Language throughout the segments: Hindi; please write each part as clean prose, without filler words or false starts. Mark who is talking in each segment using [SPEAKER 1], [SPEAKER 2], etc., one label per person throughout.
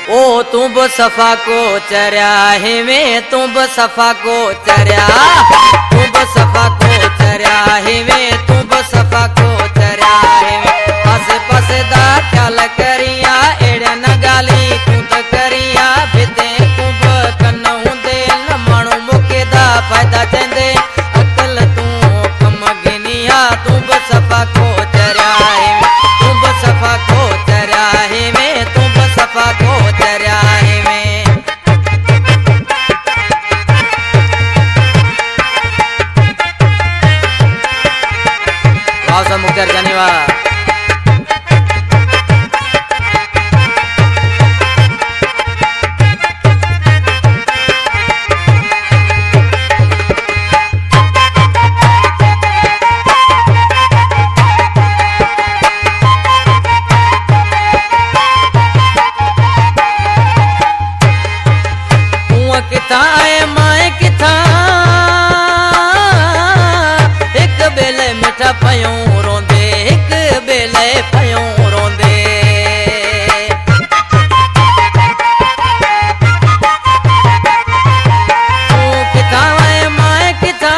[SPEAKER 1] ओ तू ब सफा को चरिया है में तू ब सफा को चरिया तू ब सफा को चरिया है में तू ब सफा को चरिया है में आसे पासे दा ख्याल करिया एड़ा न गाली तू त करिया बिते तू ब कन्नू दे न माणू मुके दा फायदा चंदे अकल तू कम गिनिया तू ब सफा को चरिया है में तू ब सफा को चरिया है में तू ब सफा को चरिया है में वाह सा मुख्तार जानी वाह पयों रोंदे एक बेले पयों रोंदे तू किथा है माए किथा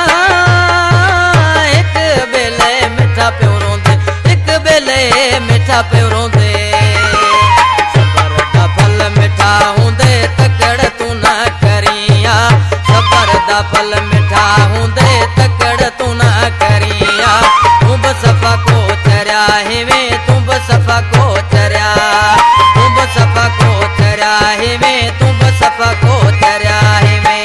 [SPEAKER 1] एक बेले मिठा प्यो रोंदे एक बेले मिठा प्यो रोंदे सबर दा फल मिठा हुंदे तकड़ तू ना करिया सबर दा फल मिठा हुंदे तकड़ तू ना करिया तू ब सफा को चरिया है में तू ब सफा को चरिया तू ब सफा को चरिया है में तू ब सफा को चरिया है में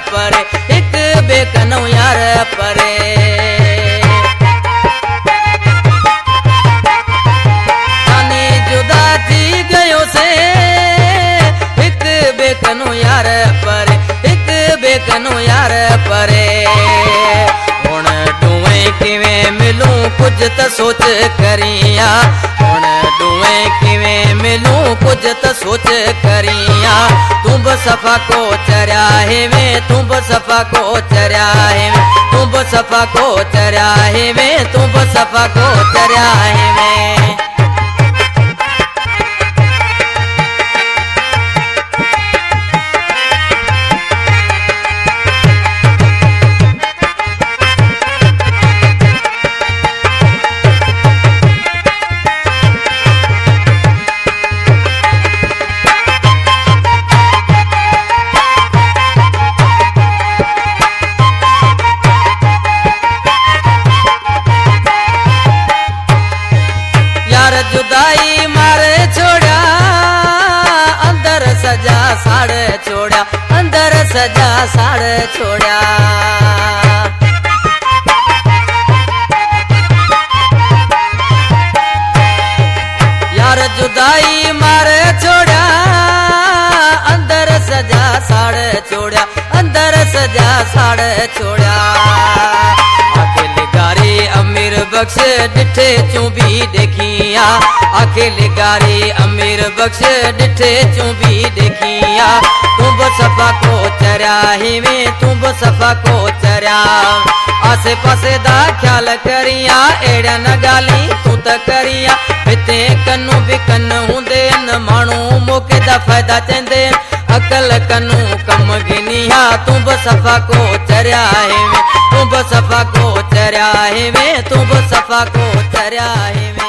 [SPEAKER 1] परे एक बेकनो यार परे जाने जुदा थी गयो से एक बेकनो यार परे एक बेकनो यार परे हुण डूए किवें मिलूं कुछ त सोच करिया हुण डूए किवें मिलूं कुछ त सोच करिया तू ब सफा को चरिया है में तू ब सफा को चरिया है में तू ब सफा को चरिया है में तू ब सफा को चरिया है में जुदाई मारे छोड़ा अंदर सजा साड़ छोड़ा अंदर सजा साड़ छोड़ा यार जुदाई मारे छोड़ा अंदर सजा साड़ छोड़ा अंदर सजा साड़ छोड़ा अमीर बख्श डिठे चूं भी देखिया अखिल गारी अमीर बख्श डिठे चूं भी देखिया तू ब सफा को चरिया है में तू ब सफा को चरिया आसे पासे दा ख्याल करिया एड़ा न गाली तू त करिया बिते कन्नू भी कन्न हुंदे न माणू मौके दा फायदा चंदे अकल कन्नू कम गिनिया तू ब सफा को चरिया है में तू ब सफा को चरिया है में तू ब सफा को चरिया है में